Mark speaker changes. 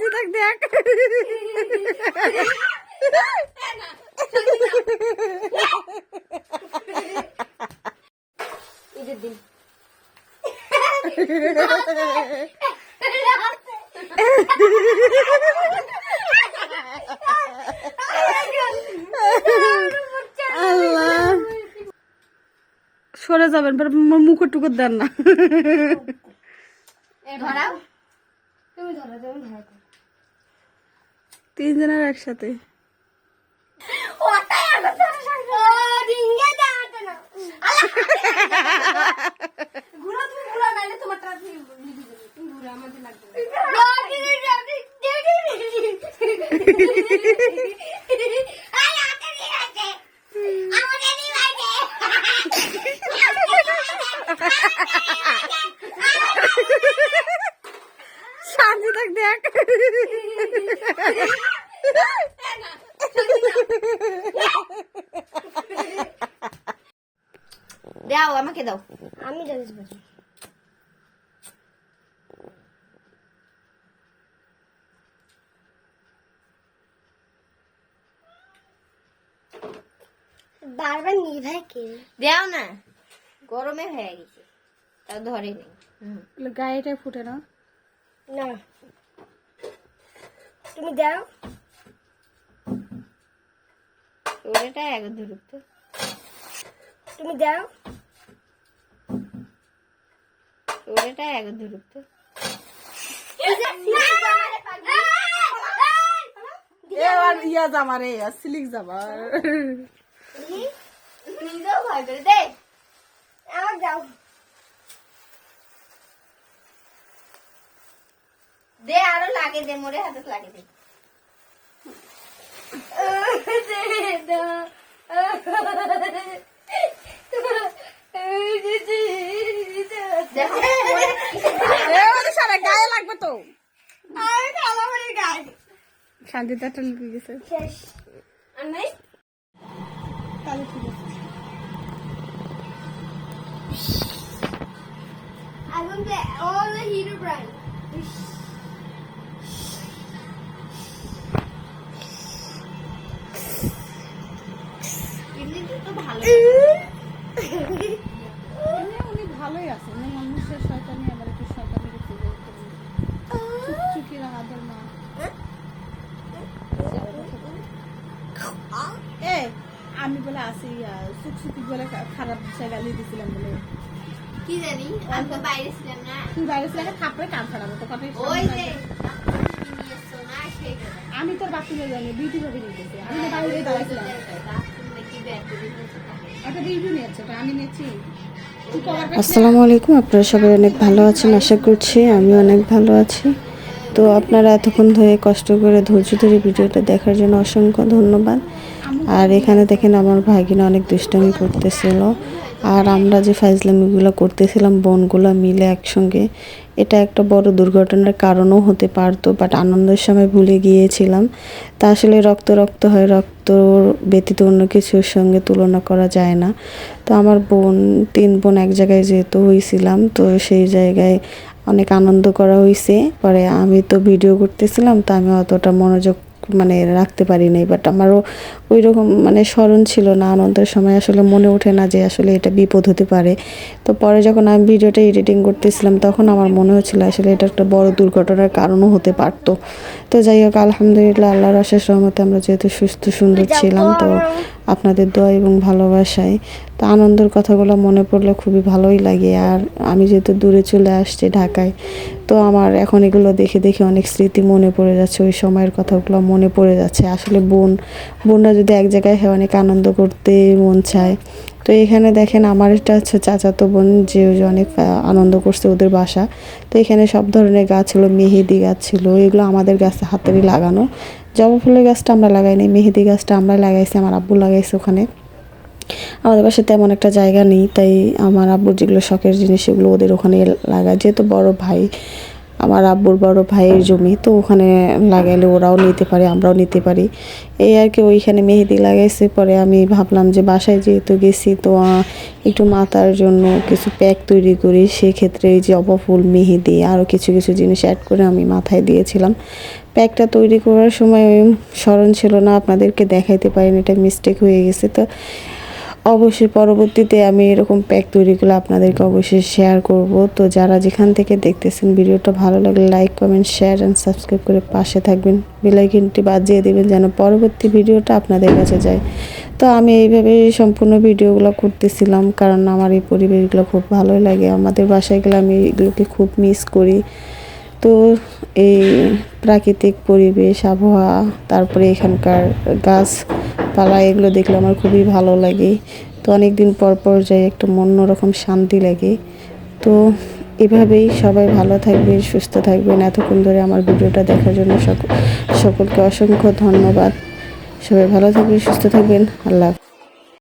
Speaker 1: শান্তি থাক দেখ
Speaker 2: ঈদের দিন
Speaker 1: আল্লাহ সরে যাবেন মুখ টুকুর দেন না
Speaker 2: ধরাও তুমি ধরো তুমি ধরো
Speaker 1: তিনজনের একসাথে
Speaker 2: ওটাই আলো ও ডিঙ্গে দাঁড়াতে না ঘুরো তুমি ঘুরো নাইলে তোমার টাকা তুমি ঘুরো আমাদের লাগবে
Speaker 1: শান্তি থাক দেখ
Speaker 2: দাও আমাকে দাও আমি জানিস বাজি বারবার নিভাই কে দাও না গরমে হয়ে গেছে তাও ধরে নেই
Speaker 1: গায়েটা ফুটে না
Speaker 2: না তুমি দাও ওটা এক ধরুক তো তুমি দাও ওটা এক ধরুক তো
Speaker 1: এবার ইয়া জামা রে সিলিক জামা
Speaker 2: নিজেও ভয় করে দে আমার যাও দে আরো লাগে দে মোরে হাতে লাগে দে
Speaker 1: গায়ে লাগবে তো
Speaker 2: গায়ে
Speaker 1: শান্তিতে একটা লিখে গেছে
Speaker 2: শেষ আর নাই
Speaker 1: তাহলে ঠিক আছে
Speaker 2: I want the all the hero brand.
Speaker 1: উনি ভালোই আছে উনি মানুষের শয়তানি আবার একটু শয়তানি চুকির আদর মা এ আমি বলে আসি সুখসুখি বলে খারাপ বিষয় গালি দিছিলাম বলে
Speaker 2: কি জানি আমি তো বাইরে ছিলাম না
Speaker 1: তুই বাইরে ছিলাম থাপড়ে কান ছাড়াবো তো কথা
Speaker 2: ওই যে সোনা সেই
Speaker 1: আমি তোর বাথরুমে জানি বিউটি ভাবে নিতেছি আমি তো বাইরে দাঁড়াইছিলাম একটা রিভিউ নিয়েছে আমি নিয়েছি
Speaker 3: আসসালামু আলাইকুম, আপনারা সবাই অনেক ভালো আছেন আশা করছি। আমি অনেক ভালো আছি। তো আপনারা এতক্ষণ ধরে কষ্ট করে ধৈর্য ধরে ভিডিওটা দেখার জন্য অসংখ্য ধন্যবাদ। আর এখানে দেখেন আমার ভাগিনা অনেক দুষ্টামি করতেছিল, আর আমরা যে ফাইজলামিগুলো করতেছিলাম বোনগুলো মিলে একসঙ্গে, এটা একটা বড় দুর্ঘটনার কারণও হতে পারতো, বাট আনন্দের সময় ভুলে গিয়েছিলাম। তা আসলে রক্ত রক্ত হয়, রক্ত ব্যতীত অন্য কিছুর সঙ্গে তুলনা করা যায় না। তো আমার বোন 3 বোন এক জায়গায় যেহেতু হয়েছিলাম, তো সেই জায়গায় অনেক আনন্দ করা হয়েছে। পরে আমি তো ভিডিও করতেছিলাম, তো আমি অতটা মনোযোগ রাখতে পারি নাই, বাট আমারও ওই রকম স্মরণ ছিল না। আনন্দের সময় আসলে মনে ওঠে না যে আসলে এটা বিপদ হতে পারে। তো পরে যখন আমি ভিডিওটা এডিটিং করতেছিলাম, তখন আমার মনে হচ্ছিল আসলে এটা একটা বড় দুর্ঘটনার কারণও হতে পারতো। তো যাই হোক, আলহামদুলিল্লাহ আল্লাহর অশেষ রহমতে আমরা যেহেতু সুস্থ সুন্দর ছিলাম, তো আপনাদের দোয়া এবং ভালোবাসায় তো আনন্দের কথাগুলো মনে পড়লে খুবই ভালোই লাগে। আর আমি যেহেতু দূরে চলে আসছি ঢাকায়, তো আমার এখন এগুলো দেখে দেখে অনেক স্মৃতি মনে পড়ে যাচ্ছে, ওই সময়ের কথাগুলো মনে পড়ে যাচ্ছে। আসলে বোনরা যদি এক জায়গায় হয় অনেক আনন্দ করতে মন চায়। তো এখানে দেখেন আমার এটা হচ্ছে চাচাতো বোন, যে অনেক আনন্দ করছে ওদের বাসা। তো এখানে সব ধরনের গাছ ছিল, মেহেদি গাছ ছিল, এগুলো আমাদের গাছে হাতেরই লাগানো। জবা ফুলের গাছটা আমরা লাগাইনি, মেহেদি গাছটা আমরা লাগাইছি, আমার আব্বু লাগাইছে ওখানে। আমাদের পাশে তেমন একটা জায়গা নেই, তাই আমার আব্বুর যেগুলো শখের জিনিস সেগুলো ওদের ওখানে লাগায়, যেহেতু বড় ভাই। আমার আব্বুর বড় ভাইয়ের জমি, তো ওখানে লাগাইলে ওরাও নিতে পারে, আমরাও নিতে পারি, এই আর কি। ওইখানে মেহেদি লাগাইছে। পরে আমি ভাবলাম যে বাসায় যেহেতু গেছি, তো একটু মাথার জন্য কিছু প্যাক তৈরি করি। সেক্ষেত্রে এই যে জবা ফুল, মেহেদি, আরও কিছু কিছু জিনিস অ্যাড করে আমি মাথায় দিয়েছিলাম। প্যাকটা তৈরি করার সময় স্মরণ ছিল না, আপনাদেরকে দেখাইতে পারিনি, এটা মিস্টেক হয়ে গেছে। তো অবশ্যই পরবর্তীতে আমি এরকম প্যাক তৈরি করলে আপনাদেরকে অবশ্যই শেয়ার করব। তো যারা যেখান থেকে দেখতেছেন, ভিডিওটা ভালো লাগলে like, comment, share and subscribe করে পাশে থাকবেন। বেল আইকনটি বাজিয়ে দেবেন যেন পরবর্তী ভিডিওটা আপনাদের কাছে যায়। তো আমি এইভাবে সম্পূর্ণ ভিডিওগুলো করতেছিলাম, কারণ আমার এই পরিবেশগুলো খুব ভালোই লাগে। আমাদের বাসায় গেলে আমি এগুলোকে খুব মিস করি। তো এই প্রাকৃতিক পরিবেশ, আবহাওয়া, তারপরে এখানকার গাছপালা, এগুলো দেখলে আমার খুবই ভালো লাগে। তো অনেক দিন পর পর যাই, একটা অন্যরকম শান্তি লাগে। তো এভাবেই সবাই ভালো থাকবেন, সুস্থ থাকবেন। এতক্ষণ ধরে আমার ভিডিওটা দেখার জন্য সকলকে অসংখ্য ধন্যবাদ। সবাই ভালো থাকবেন, সুস্থ থাকবেন। আল্লাহ হাফেজ।